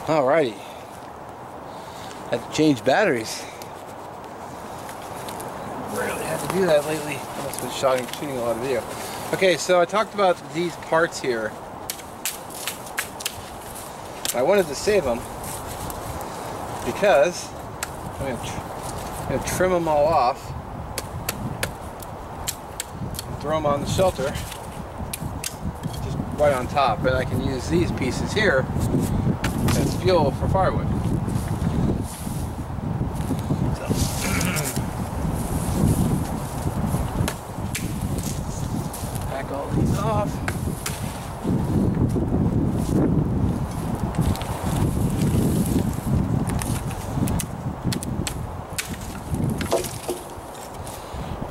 Alrighty. Had to change batteries. Rarely had to do that lately. I must have been shooting a lot of video. Okay, so I talked about these parts here. I wanted to save them because I'm going to trim them all off, throw them on the shelter, just right on top, and I can use these pieces here as fuel for firewood. Pack all these off.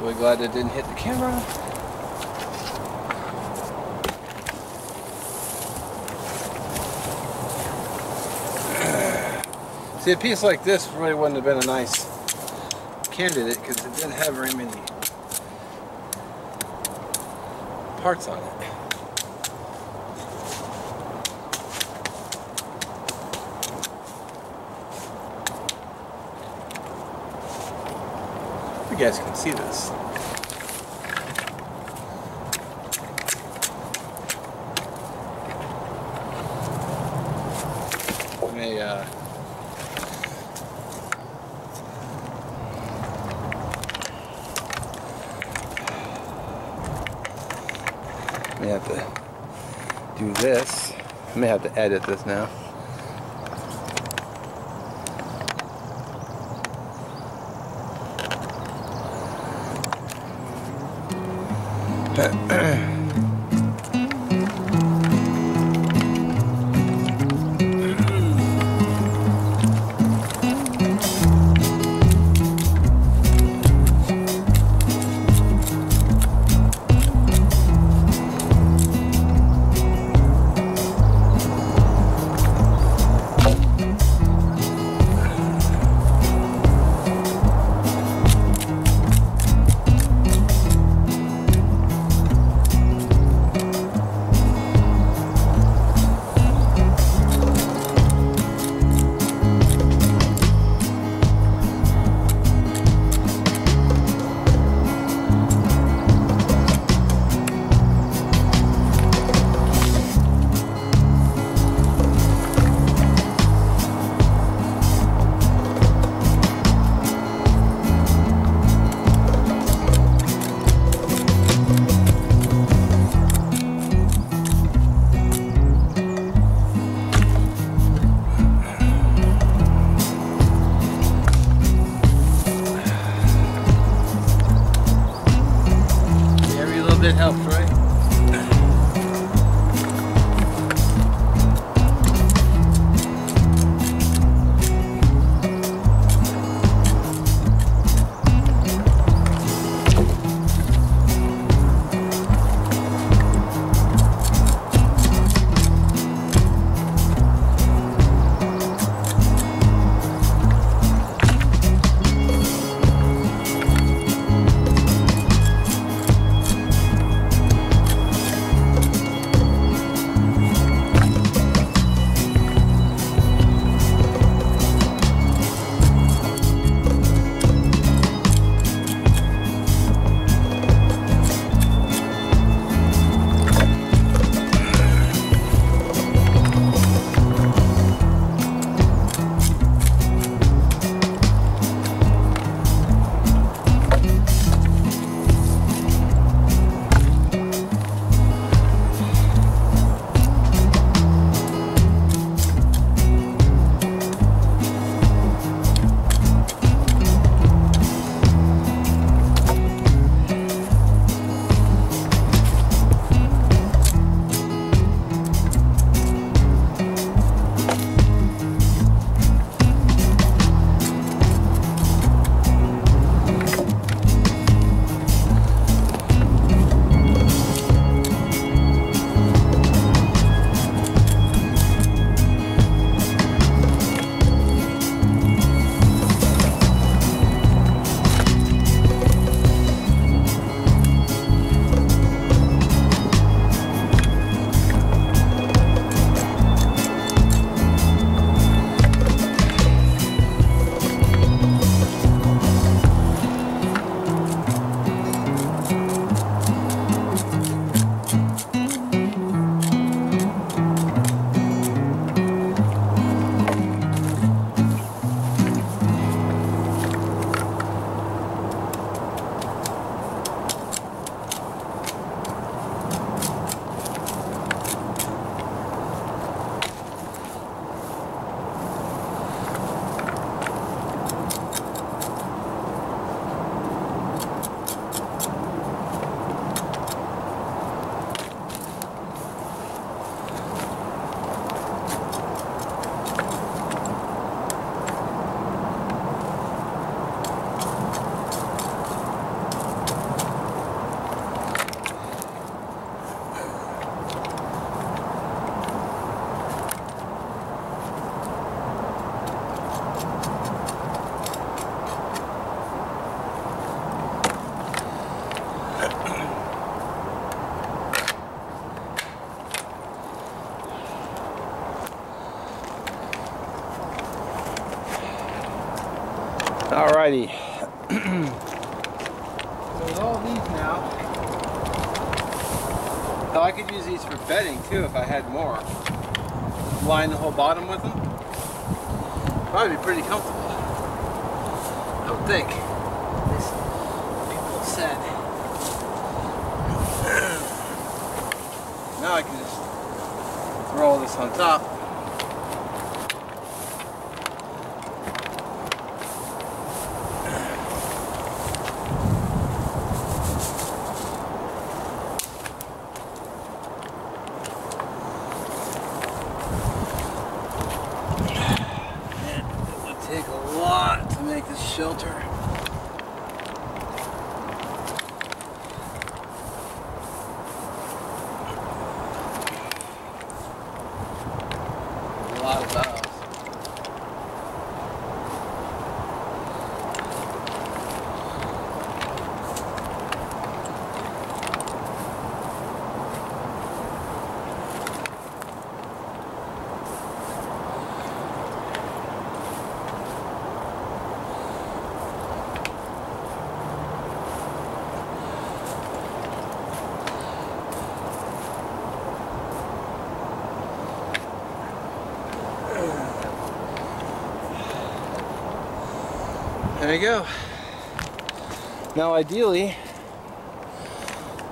Really glad it didn't hit the camera. See, a piece like this really wouldn't have been a nice candidate because it didn't have very many parts on it. You guys can see this. I may have to do this. I may have to edit this now. It helps, right? Alrighty. So with all these now, oh, I could use these for bedding too if I had more. Line the whole bottom with them. Probably be pretty comfortable. I would think. At least people have said. Now I can just throw all this on top. Take a lot to make this shelter. A lot of those. There you go. Now ideally,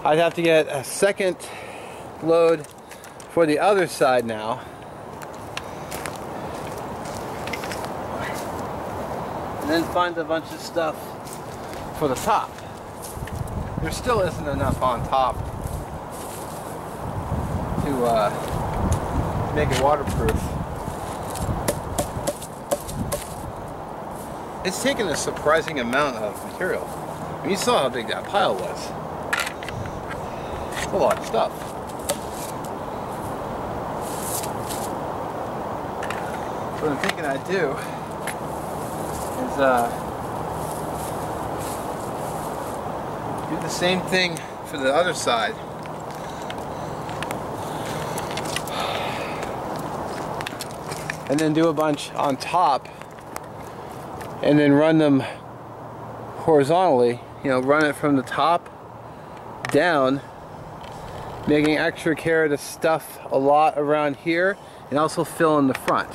I'd have to get a second load for the other side now. And then find a bunch of stuff for the top. There still isn't enough on top to make it waterproof. It's taken a surprising amount of material. I mean, you saw how big that pile was. It's a lot of stuff. What I'm thinking I'd do is do the same thing for the other side. And then do a bunch on top. And then run them horizontally, you know, run it from the top down, making extra care to stuff a lot around here and also fill in the front.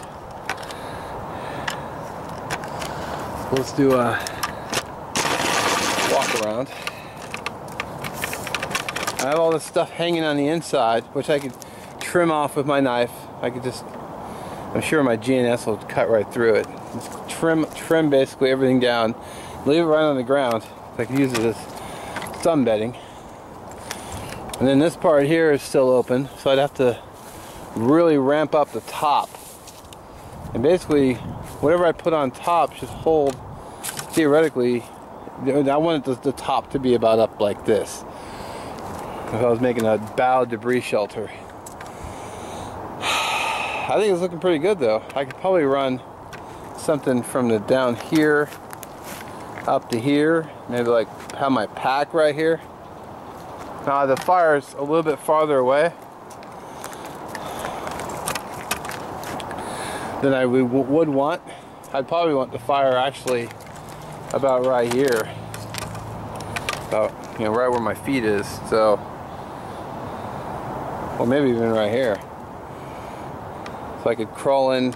Let's do a walk around. I have all this stuff hanging on the inside, which I could trim off with my knife. I could just, I'm sure my GNS will cut right through it. Just trim basically everything down, leave it right on the ground. So I can use it as sunbedding. And then this part here is still open, so I'd have to really ramp up the top. And basically, whatever I put on top should hold, theoretically, I want the top to be about up like this. If I was making a bow debris shelter. I think it's looking pretty good though. I could probably run something from the down here up to here, maybe like have my pack right here. Now the fire's a little bit farther away than I would want. I'd probably want the fire actually about right here, about, you know, right where my feet is. So, or maybe even right here. So I could crawl in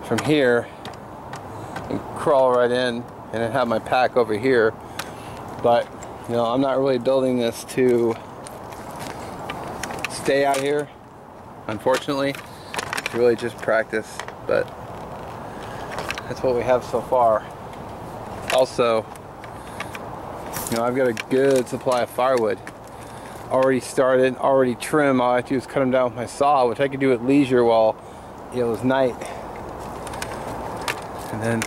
from here and crawl right in and then have my pack over here. But you know, I'm not really building this to stay out here, unfortunately. It's really just practice, but that's what we have so far. Also, you know, I've got a good supply of firewood already started, already trimmed. All I have to do is cut them down with my saw, which I could do at leisure while it was night. And then,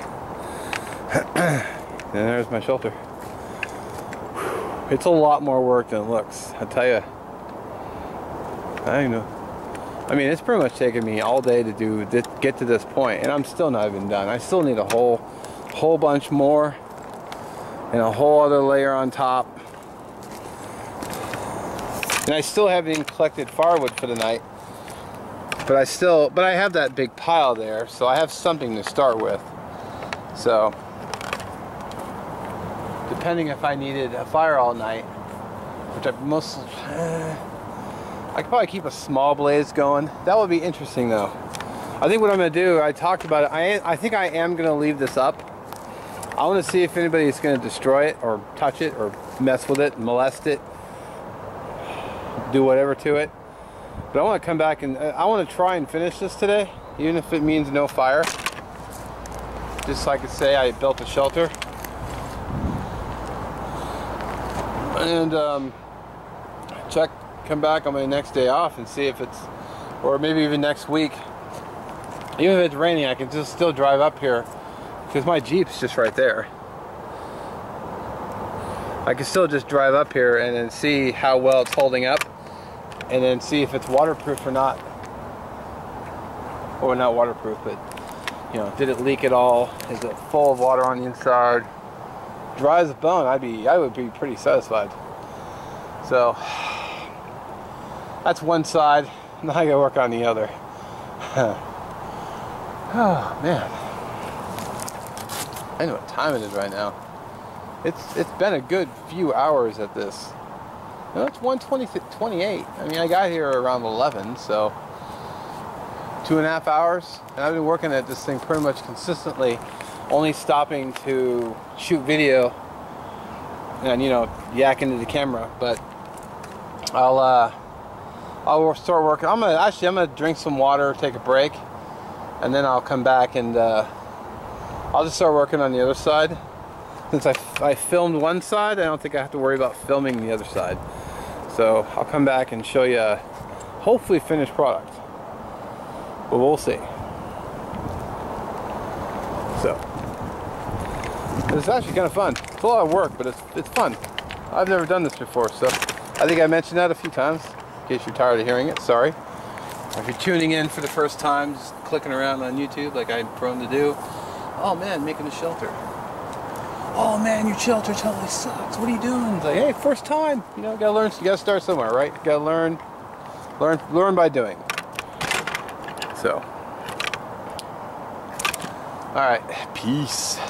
and there's my shelter. It's a lot more work than it looks, I tell you. I don't know. I mean, it's pretty much taken me all day to get to this point, and I'm still not even done. I still need a whole bunch more, and a whole other layer on top. And I still haven't even collected firewood for the night. But I have that big pile there, so I have something to start with. So, depending if I needed a fire all night, which I could probably keep a small blaze going. That would be interesting though. I think what I'm going to do, I talked about it, I think I am going to leave this up. I want to see if anybody's going to destroy it or touch it or mess with it, molest it, do whatever to it. But I want to come back and I want to try and finish this today, even if it means no fire. Just so I could say I built a shelter. And come back on my next day off and see if it's, or maybe even next week. Even if it's raining, I can just still drive up here because my Jeep's just right there. I can still just drive up here and then see how well it's holding up, and then see if it's waterproof or not. Or not waterproof, but you know, did it leak at all? Is it full of water on the inside? Dry as a bone, I would be pretty satisfied. So that's one side. Now I gotta work on the other. Oh man, I know what time it is right now. It's been a good few hours at this. No, it's 1:28. I mean, I got here around 11, so 2.5 hours, and I've been working at this thing pretty much consistently, only stopping to shoot video and, you know, yak into the camera. But I'll start working. I'm gonna drink some water, take a break, and then I'll come back and I'll just start working on the other side. Since I filmed one side, I don't think I have to worry about filming the other side. So I'll come back and show you hopefully finished product. But we'll see. So it's actually kind of fun. It's a lot of work, but it's fun. I've never done this before, so I think I mentioned that a few times. In case you're tired of hearing it, sorry. If you're tuning in for the first time, just clicking around on YouTube like I'm prone to do. Oh man, making a shelter. Oh man, your shelter totally sucks. What are you doing? It's like, hey, first time. You know, gotta learn. You gotta start somewhere, right? You gotta learn by doing. So, all right, peace.